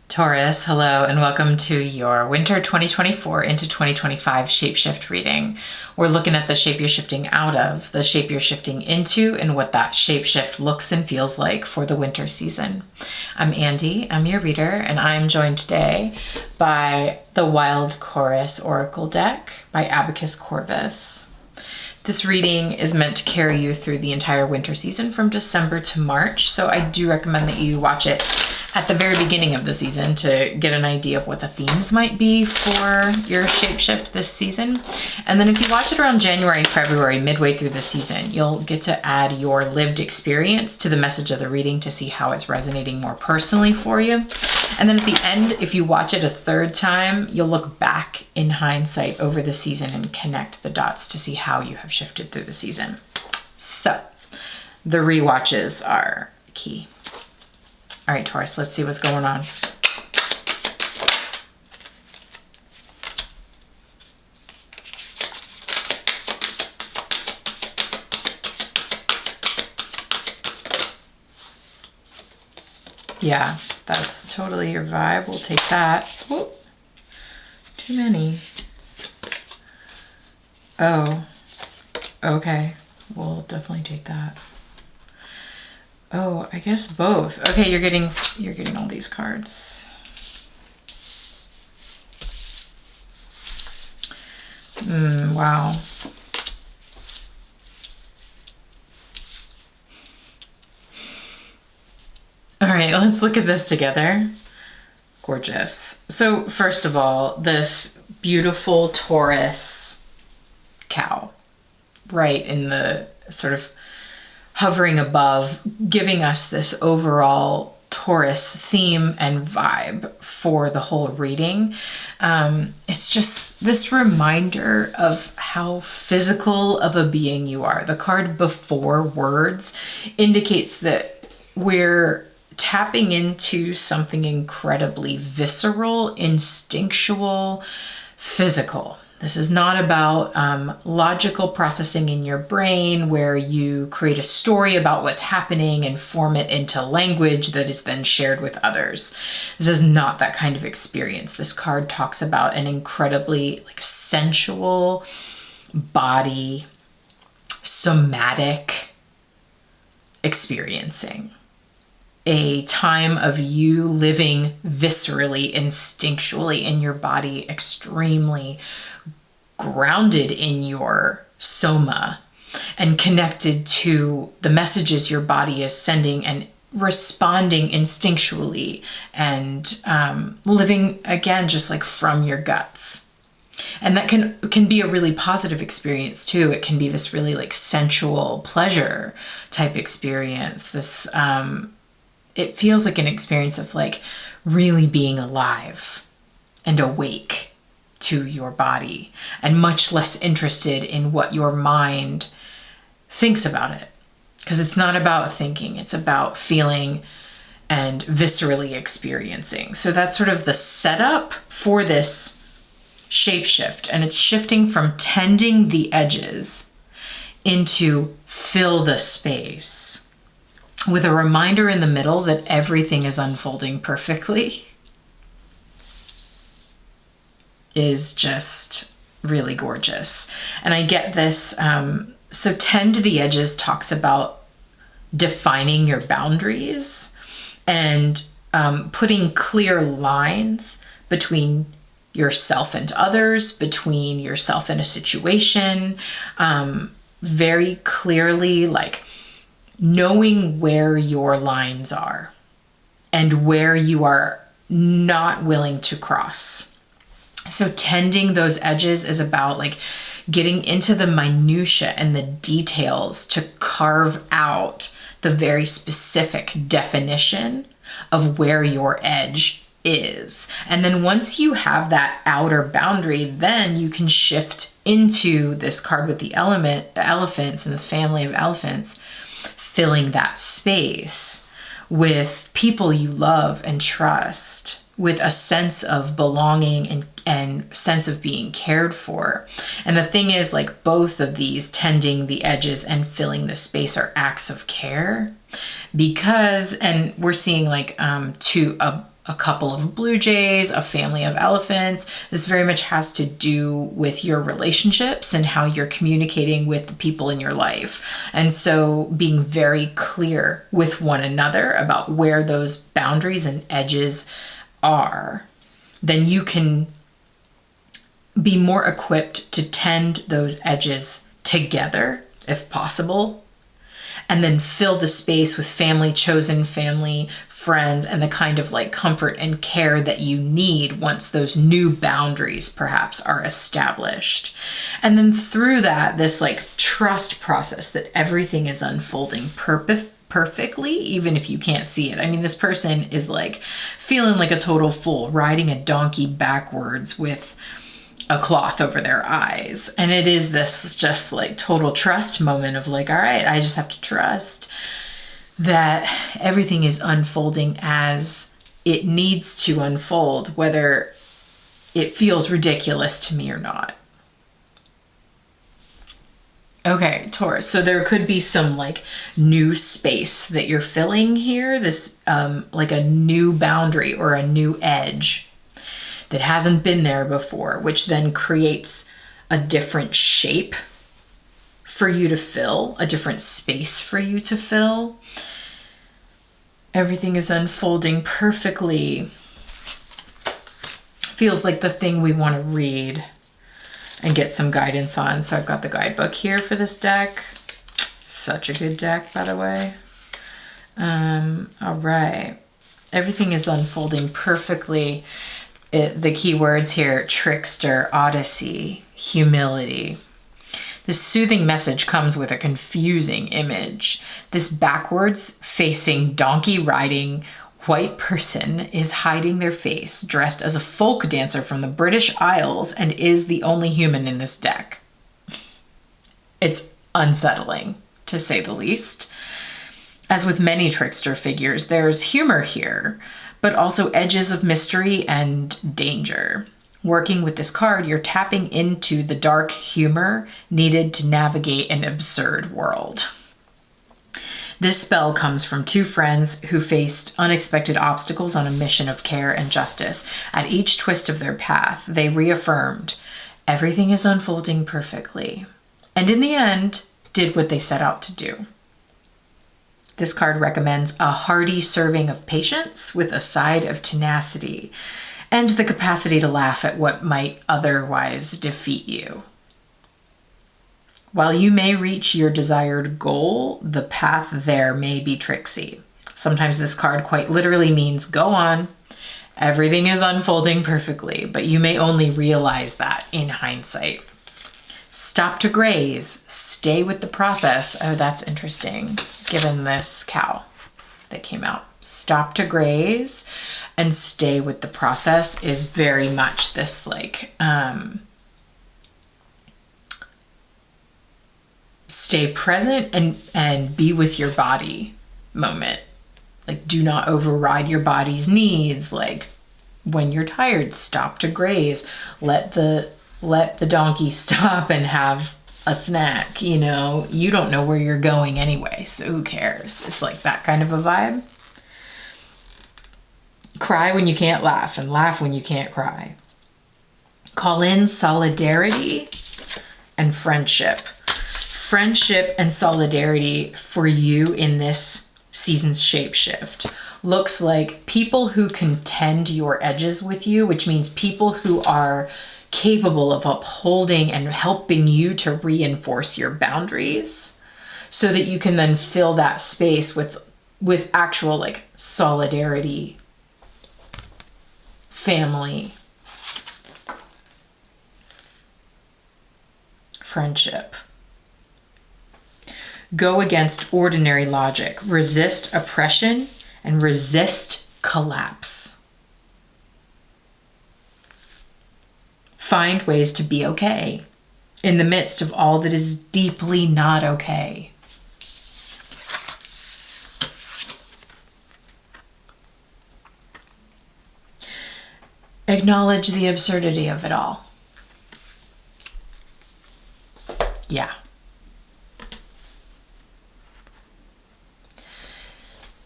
Taurus, hello, and welcome to your winter 2024 into 2025 shapeshift reading. We're looking at the shape you're shifting out of, the shape you're shifting into, and what that shapeshift looks and feels like for the winter season. I'm Andy, I'm your reader, and I'm joined today by the Wild Chorus Oracle deck by Abacus Corvus. This reading is meant to carry you through the entire winter season from December to March, so I do recommend that you watch it at the very beginning of the season to get an idea of what the themes might be for your shapeshift this season. And then if you watch it around January, February, midway through the season, you'll get to add your lived experience to the message of the reading to see how it's resonating more personally for you. And then at the end, if you watch it a third time, you'll look back in hindsight over the season and connect the dots to see how you have shifted through the season. So the rewatches are key. All right, Taurus, let's see what's going on. Yeah, that's totally your vibe. We'll take that. Whoop. Too many. Oh, okay. We'll definitely take that. Oh, I guess both. Okay, you're getting all these cards. Wow. All right, let's look at this together. Gorgeous. So first of all, this beautiful Taurus cow, right in the sort of hovering above, giving us this overall Taurus theme and vibe for the whole reading. It's just this reminder of how physical of a being you are. The card before words indicates that we're tapping into something incredibly visceral, instinctual, physical. This is not about logical processing in your brain where you create a story about what's happening and form it into language that is then shared with others. This is not that kind of experience. This card talks about an incredibly sensual body, somatic experiencing. A time of you living viscerally, instinctually in your body, extremely grounded in your soma and connected to the messages your body is sending and responding instinctually and living again just like from your guts. And that can be a really positive experience too. It can be this really sensual pleasure type experience. This it feels like an experience of really being alive and awake to your body and much less interested in what your mind thinks about it. Because it's not about thinking, it's about feeling and viscerally experiencing. So that's sort of the setup for this shapeshift. And it's shifting from tending the edges into fill the space, with a reminder in the middle that everything is unfolding perfectly, is just really gorgeous. And I get this. So tend to the edges talks about defining your boundaries and putting clear lines between yourself and others, between yourself and a situation, very clearly, knowing where your lines are and where you are not willing to cross. So tending those edges is about getting into the minutia and the details to carve out the very specific definition of where your edge is. And then once you have that outer boundary, then you can shift into this card with the elephants and the family of elephants, filling that space with people you love and trust, with a sense of belonging and sense of being cared for. And the thing is, both of these, tending the edges and filling the space, are acts of care, because, and we're seeing a couple of blue jays, a family of elephants. This very much has to do with your relationships and how you're communicating with the people in your life. And so being very clear with one another about where those boundaries and edges are, then you can be more equipped to tend those edges together, if possible, and then fill the space with family, chosen family, friends, and the kind of like comfort and care that you need once those new boundaries perhaps are established. And then through that, this like trust process that everything is unfolding perfectly, even if you can't see it. I mean, this person is like feeling like a total fool, riding a donkey backwards with a cloth over their eyes. And it is this just like total trust moment of like, all right, I just have to trust that everything is unfolding as it needs to unfold, whether it feels ridiculous to me or not. Okay, Taurus, so there could be some like new space that you're filling here, this like a new boundary or a new edge that hasn't been there before, which then creates a different shape for you to fill, a different space for you to fill. Everything is unfolding perfectly. Feels like the thing we want to read and get some guidance on. So I've got the guidebook here for this deck. Such a good deck, by the way. All right. Everything is unfolding perfectly. The key words here: trickster, odyssey, humility. This soothing message comes with a confusing image. This backwards facing donkey riding white person is hiding their face, dressed as a folk dancer from the British Isles, and is the only human in this deck. It's unsettling, to say the least. As with many trickster figures, there's humor here, but also edges of mystery and danger. Working with this card, you're tapping into the dark humor needed to navigate an absurd world. This spell comes from two friends who faced unexpected obstacles on a mission of care and justice. At each twist of their path, they reaffirmed everything is unfolding perfectly, and in the end, did what they set out to do. This card recommends a hearty serving of patience with a side of tenacity and the capacity to laugh at what might otherwise defeat you. While you may reach your desired goal, the path there may be tricksy. Sometimes this card quite literally means go on, everything is unfolding perfectly, but you may only realize that in hindsight. Stop to graze, stay with the process. Oh, that's interesting, given this cow that came out. Stop to graze and stay with the process is very much this like, stay present and be with your body moment. Like, do not override your body's needs. Like, when you're tired, stop to graze. Let the donkey stop and have a snack. You know, you don't know where you're going anyway, so who cares? It's like that kind of a vibe. Cry when you can't laugh, and laugh when you can't cry. Call in solidarity and friendship. Friendship and solidarity for you in this season's shapeshift looks like people who contend your edges with you, which means people who are capable of upholding and helping you to reinforce your boundaries so that you can then fill that space with actual like solidarity, family, friendship. Go against ordinary logic, resist oppression, and resist collapse. Find ways to be okay in the midst of all that is deeply not okay. Acknowledge the absurdity of it all. Yeah.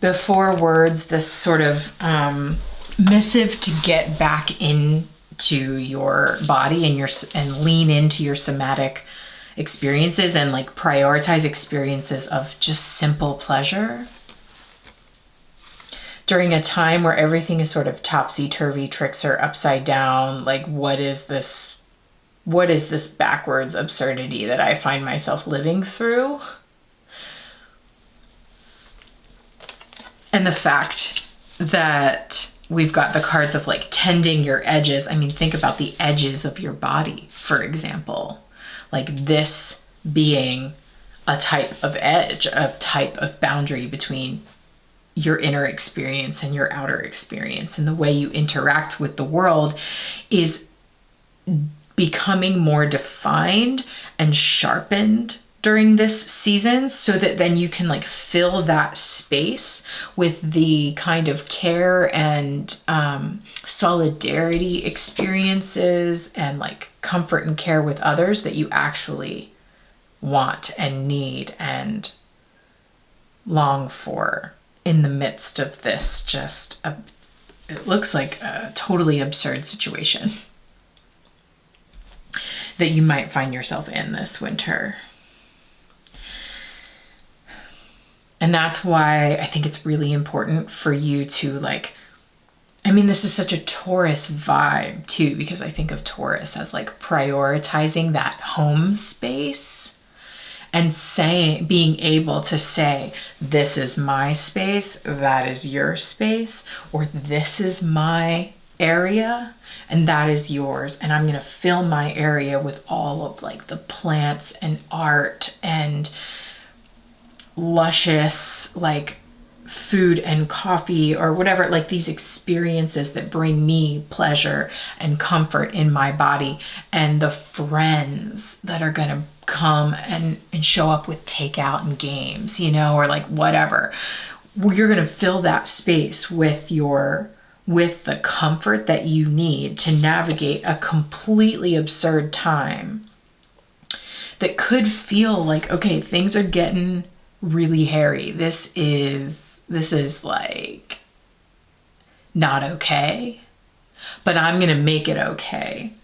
Before words, this sort of missive to get back into your body and lean into your somatic experiences and like prioritize experiences of just simple pleasure during a time where everything is sort of topsy-turvy, tricks are upside down. Like, what is this backwards absurdity that I find myself living through? And the fact that we've got the cards of like tending your edges. I mean, think about the edges of your body, for example. Like this being a type of edge, a type of boundary between your inner experience and your outer experience. And the way you interact with the world is becoming more defined and sharpened during this season, so that then you can like fill that space with the kind of care and solidarity experiences and like comfort and care with others that you actually want and need and long for in the midst of this it looks like a totally absurd situation that you might find yourself in this winter. And that's why I think it's really important for you to like, I mean, this is such a Taurus vibe too, because I think of Taurus as like prioritizing that home space and being able to say, this is my space, that is your space, or this is my area and that is yours. And I'm going to fill my area with all of like the plants and art and luscious like food and coffee or whatever, like these experiences that bring me pleasure and comfort in my body, and the friends that are gonna come and show up with takeout and games, you know, or like whatever. You're gonna fill that space with the comfort that you need to navigate a completely absurd time that could feel like, okay, things are getting really hairy. This is like not okay, but I'm going to make it okay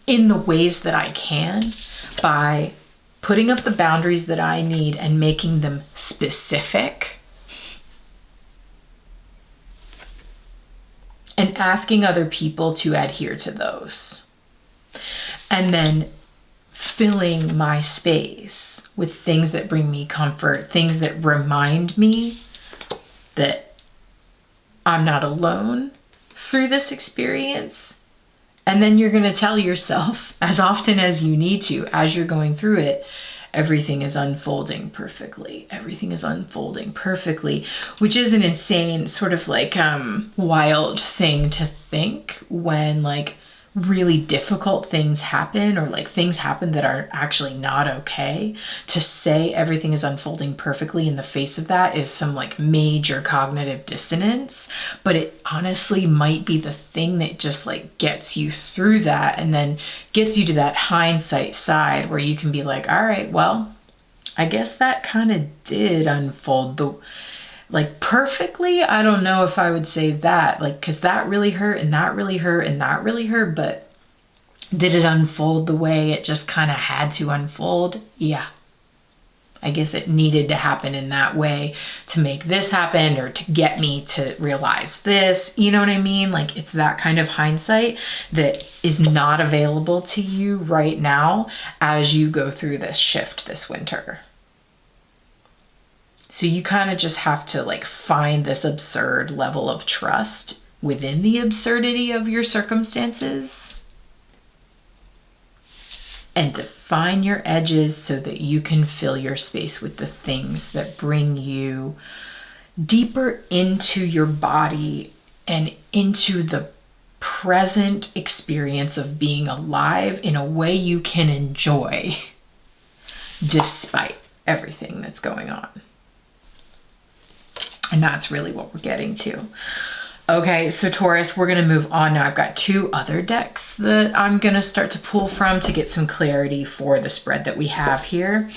in the ways that I can by putting up the boundaries that I need and making them specific and asking other people to adhere to those. And then filling my space with things that bring me comfort, things that remind me that I'm not alone through this experience. And then you're going to tell yourself as often as you need to, as you're going through it, everything is unfolding perfectly. Everything is unfolding perfectly, which is an insane sort of like wild thing to think when like really difficult things happen, or like things happen that are actually not okay. To say everything is unfolding perfectly in the face of that is some like major cognitive dissonance, but it honestly might be the thing that just like gets you through that and then gets you to that hindsight side where you can be like, all right, well, I guess that kind of did unfold like perfectly. I don't know if I would say that, like, because that really hurt and that really hurt and that really hurt, but did it unfold the way it just kind of had to unfold? Yeah. I guess it needed to happen in that way to make this happen, or to get me to realize this. You know what I mean? Like, it's that kind of hindsight that is not available to you right now as you go through this shift this winter. So you kind of just have to like find this absurd level of trust within the absurdity of your circumstances and define your edges so that you can fill your space with the things that bring you deeper into your body and into the present experience of being alive in a way you can enjoy despite everything that's going on. And that's really what we're getting to. Okay, so Taurus, we're going to move on now. I've got two other decks that I'm going to start to pull from to get some clarity for the spread that we have here.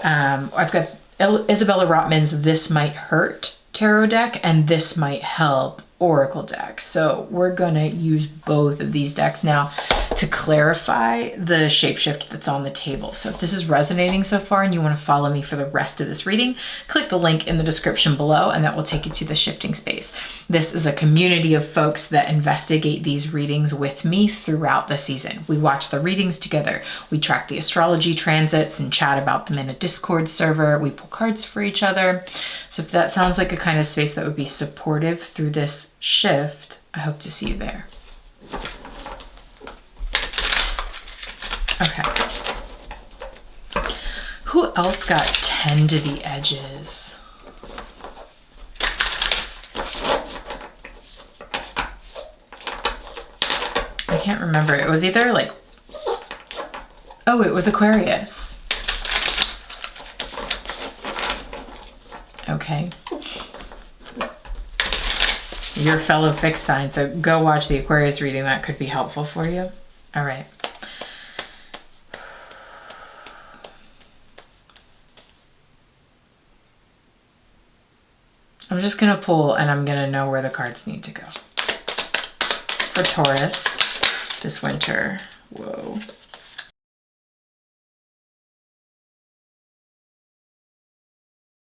I've got Isabella Rotman's This Might Hurt tarot deck and This Might Help oracle deck. So we're gonna use both of these decks now to clarify the shapeshift that's on the table. So if this is resonating so far and you want to follow me for the rest of this reading, click the link in the description below and that will take you to the shifting space. This is a community of folks that investigate these readings with me throughout the season. We watch the readings together. We track the astrology transits and chat about them in a Discord server. We pull cards for each other. So if that sounds like a kind of space that would be supportive through this shift, I hope to see you there. Okay. Who else got 10 to the edges? I can't remember. It was either like, oh, it was Aquarius. Okay. Your fellow fixed sign, so go watch the Aquarius reading. That could be helpful for you. All right. I'm just gonna pull and I'm gonna know where the cards need to go. For Taurus this winter, whoa.